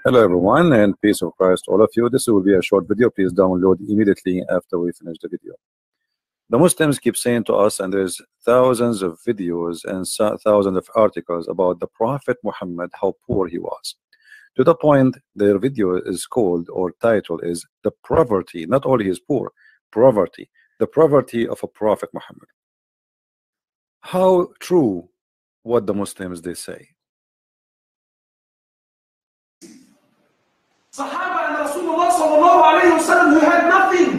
Hello everyone, and peace of Christ to all of you. This will be a short video. Please download immediately after we finish the video. The Muslims keep saying to us, and there's thousands of videos and thousands of articles about the Prophet Muhammad, how poor he was, to the point their video is called, or title is, the poverty, not only he is poor, poverty, the poverty of a Prophet Muhammad. How true what the Muslims they say? Sahaba and Rasulullah sallallahu alayhi wa sallam, who had nothing.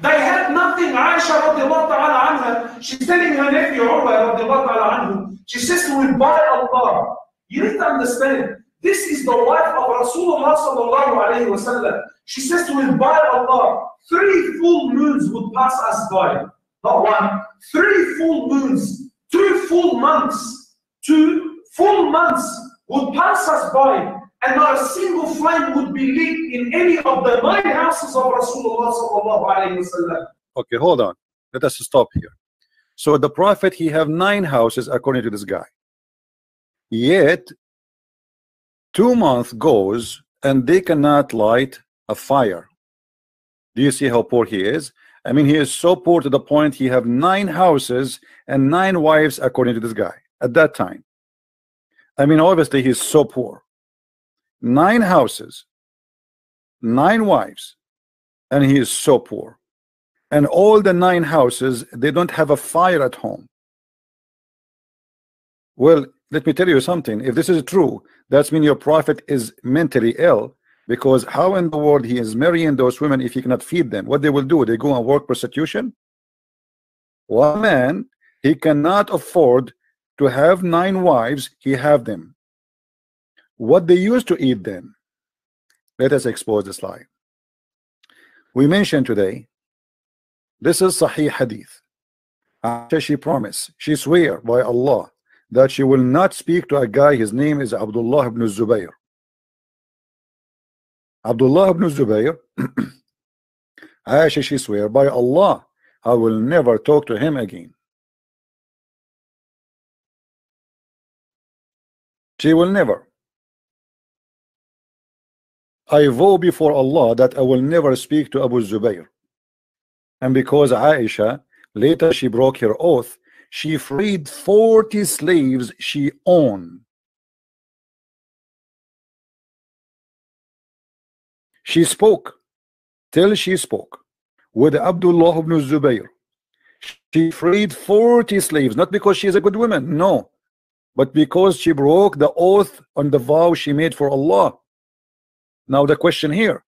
They had nothing. Aisha radiallahu ta'ala anha, she's telling her nephew Umar radiallahu ta'ala anhu, she says to him, by Allah. You need to understand, this is the wife of Rasulullah sallallahu alayhi wa sallam. She says to him, by Allah, 3 full moons would pass us by. Not one, 3 full moons, 2 full months, 2 full months would pass us by. And not a single flame would be lit in any of the 9 houses of Rasulullah sallallahu alayhi wa sallam. Okay, hold on. Let us stop here. So the Prophet, he have 9 houses according to this guy. Yet 2 months goes and they cannot light a fire. Do you see how poor he is? I mean, he is so poor to the point he have 9 houses and 9 wives according to this guy at that time. I mean, obviously he's so poor. 9 houses, 9 wives, and he is so poor. And all the 9 houses, they don't have a fire at home. Well, let me tell you something. If this is true, that means your prophet is mentally ill, because how in the world he is marrying those women if he cannot feed them? What they will do? They go and work prostitution? One man, he cannot afford to have 9 wives, he have them. What they used to eat then? Let us expose this lie. We mentioned today, this is Sahih Hadith. She promised, she swear by Allah that she will not speak to a guy, his name is Abdullah ibn Zubayr. Abdullah ibn Zubayr, Aisha, she swear by Allah, I will never talk to him again. She will never. I vow before Allah that I will never speak to Abu Zubayr. And because Aisha later she broke her oath, she freed 40 slaves she owned. She spoke till she spoke with Abdullah ibn Zubayr. She freed 40 slaves, not because she is a good woman, no, but because she broke the oath on the vow she made for Allah. Now the question here,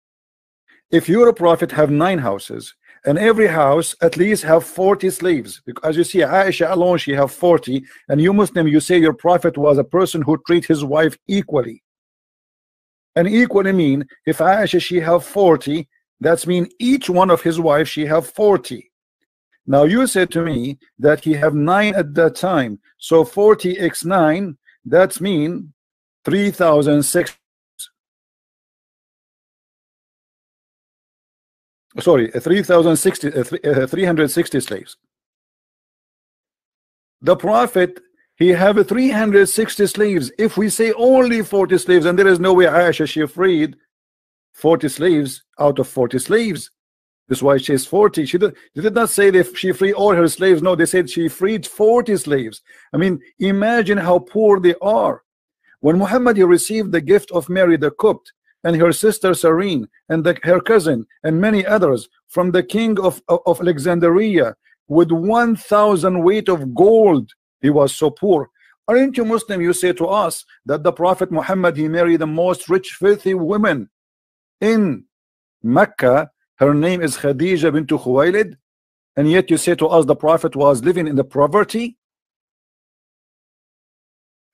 if you're a prophet, have 9 houses, and every house at least have 40 slaves, because as you see, Aisha alone, she have 40, and you Muslim, you say your prophet was a person who treat his wife equally. And equally mean, if Aisha, she have 40, that's mean each one of his wives, she have 40. Now you said to me that he have 9 at that time, so 40 x 9, that's mean 3,006. Sorry, 360 slaves. The prophet, he have 360 slaves. If we say only 40 slaves, and there is no way Aisha, she freed 40 slaves out of 40 slaves. That's why she is 40. She did not say that she freed all her slaves. No, they said she freed 40 slaves. I mean, imagine how poor they are. When Muhammad, he received the gift of Mary the Copt, and her sister Serene, and her cousin, and many others from the king of Alexandria, with 1,000 weight of gold. He was so poor. Aren't you Muslim? You say to us that the Prophet Muhammad, he married the most rich, filthy women in Mecca. Her name is Khadija bint Khuwaylid, and yet you say to us the Prophet was living in the poverty.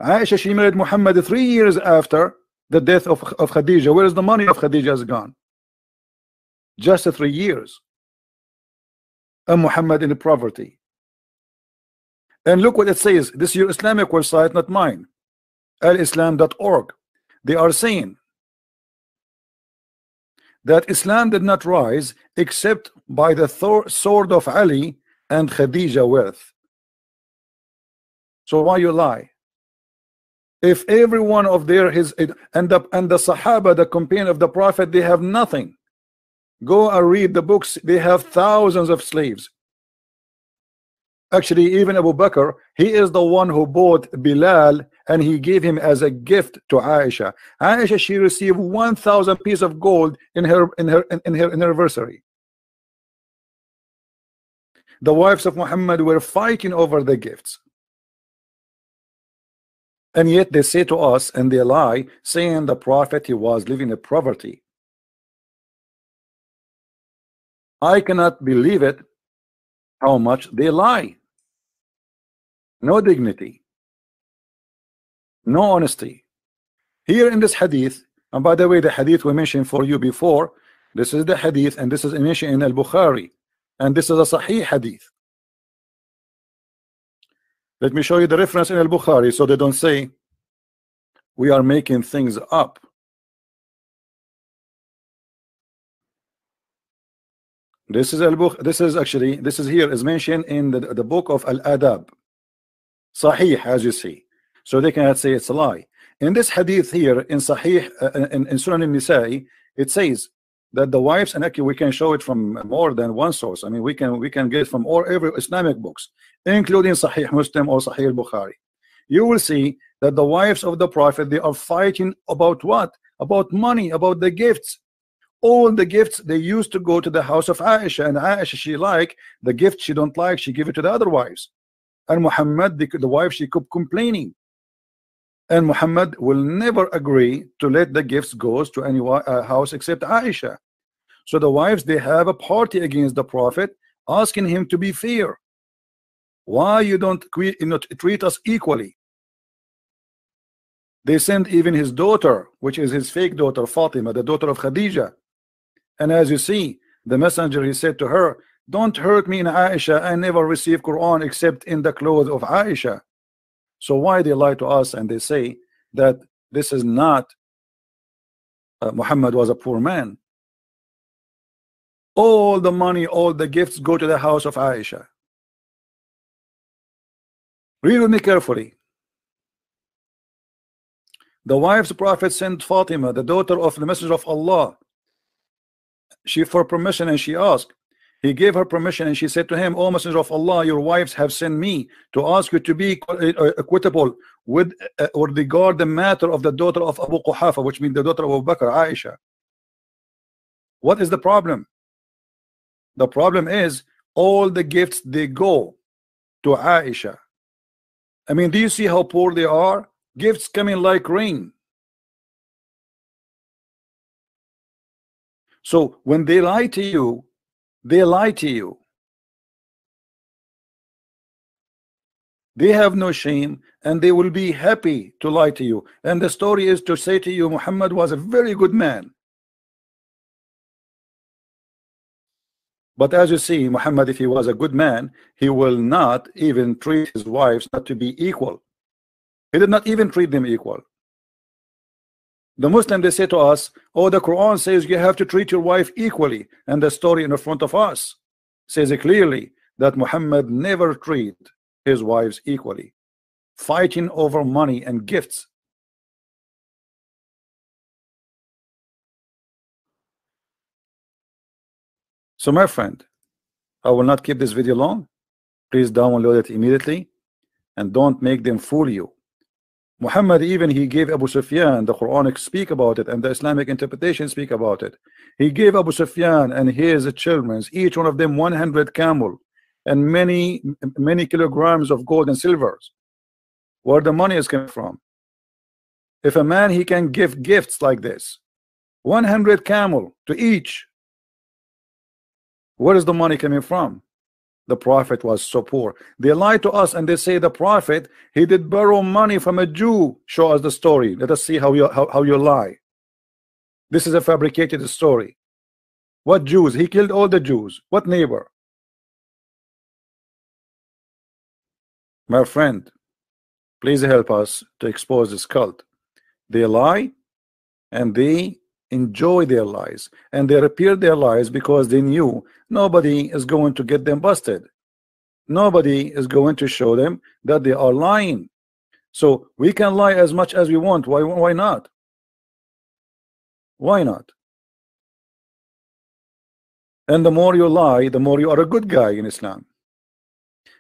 Aisha, she married Muhammad 3 years after the death of Khadija. Where is the money of Khadija has gone? Just 3 years. And Muhammad in the poverty. And look what it says. This is your Islamic website, not mine. alislam.org. They are saying that Islam did not rise except by the sword of Ali and Khadija wealth. So why you lie? If every one of their and the Sahaba, the companion of the Prophet, they have nothing. Go and read the books. They have thousands of slaves. Actually, even Abu Bakr, he is the one who bought Bilal, and he gave him as a gift to Aisha. Aisha, she received 1,000 pieces of gold in her anniversary. The wives of Muhammad were fighting over the gifts, and yet they say to us, and they lie, saying the Prophet, he was living in poverty. I cannot believe it, how much they lie. No dignity, no honesty. Here in this hadith, and by the way, the hadith we mentioned for you before, this is the hadith, and this is mentioned in Al-Bukhari, and this is a Sahih hadith. Let me show you the reference in Al-Bukhari, so they don't say we are making things up. This is here is mentioned in the book of Al-Adab, Sahih, as you see, so they cannot say it's a lie. In this hadith here in Sahih, in Sunan al-Nisa'i, it says that the wives, and actually we can show it from more than one source. I mean, we can get from every Islamic books, including Sahih Muslim or Sahih al-Bukhari. You will see that the wives of the Prophet, they are fighting about what? About money, about the gifts. All the gifts, they used to go to the house of Aisha, and Aisha, she like the gift, she don't like, she give it to the other wives. And Muhammad, the wife, she kept complaining, and Muhammad will never agree to let the gifts go to any house except Aisha. So the wives, they have a party against the Prophet, asking him to be fair. Why you don't treat us equally? They sent even his daughter, which is his fake daughter Fatima, the daughter of Khadija. And as you see, the messenger, he said to her, don't hurt me in Aisha. I never received Quran except in the clothes of Aisha. So why they lie to us and they say that this is not Muhammad was a poor man? All the money, all the gifts go to the house of Aisha. Read with me carefully. The wife's Prophet sent Fatima, the daughter of the Messenger of Allah, she for permission, and she asked. He gave her permission, and she said to him, O Messenger of Allah, your wives have sent me to ask you to be equitable with or regard the matter of the daughter of Abu Quhafa, which means the daughter of Abu Bakr, Aisha. What is the problem? The problem is all the gifts, they go to Aisha. I mean, do you see how poor they are? Gifts coming like rain. So when they lie to you, they lie to you. They have no shame, and they will be happy to lie to you. And the story is to say to you, Muhammad was a very good man. But as you see, Muhammad, if he was a good man, he will not even treat his wives not to be equal. He did not even treat them equal. The Muslim, they say to us, oh, the Quran says you have to treat your wife equally, and the story in front of us says it clearly that Muhammad never treated his wives equally, fighting over money and gifts. So my friend, I will not keep this video long. Please download it immediately, and don't make them fool you. Muhammad, even he gave Abu Sufyan, the Quranic speak about it, and the Islamic interpretation speak about it. He gave Abu Sufyan and his children, each one of them 100 camel and many kilograms of gold and silvers. Where the money is coming from? If a man, he can give gifts like this, 100 camel to each, where is the money coming from? The Prophet was so poor. They lie to us and they say the Prophet, he did borrow money from a Jew. Show us the story. Let us see how you lie. This is a fabricated story. What Jews? He killed all the Jews. What neighbor? My friend, please help us to expose this cult. They lie and they enjoy their lies, and they repeat their lies because they knew nobody is going to get them busted. Nobody is going to show them that they are lying. So we can lie as much as we want. Why not? Why not? And the more you lie, the more you are a good guy in Islam.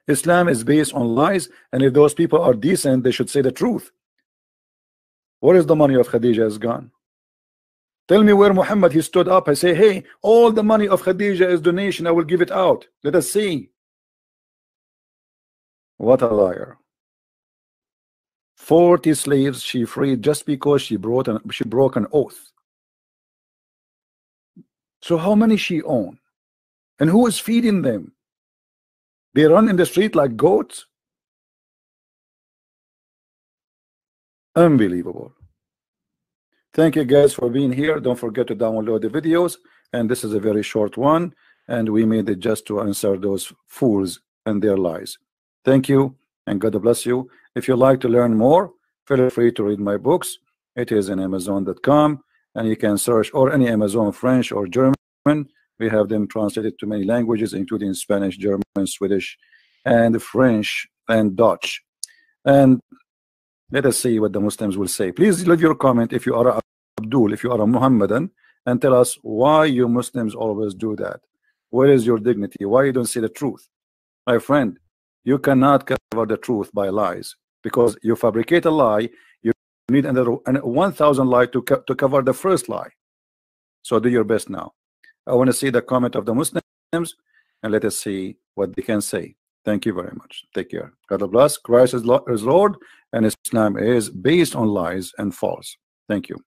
Islam is based on lies, and if those people are decent, they should say the truth. Where is the money of Khadija is gone? Tell me where Muhammad, he stood up and say, hey, all the money of Khadija is donation, I will give it out. Let us see. What a liar. 40 slaves she freed just because she broke an oath. So how many she own? And who is feeding them? They run in the street like goats? Unbelievable. Thank you guys for being here. Don't forget to download the videos, and this is a very short one, and we made it just to answer those fools and their lies. Thank you, and God bless you. If you'd like to learn more, feel free to read my books. It is in Amazon.com, and you can search, or any Amazon French or German. We have them translated to many languages, including Spanish, German, Swedish, and French, and Dutch. And let us see what the Muslims will say. Please leave your comment if you are Abdul, if you are a Muhammadan, and tell us why you Muslims always do that. Where is your dignity? Why you don't say the truth? My friend, you cannot cover the truth by lies, because you fabricate a lie, you need another 1,000 lies to cover the first lie. So do your best now. I want to see the comment of the Muslims, and let us see what they can say. Thank you very much. Take care. God bless. Christ is Lord, and Islam is based on lies and false. Thank you.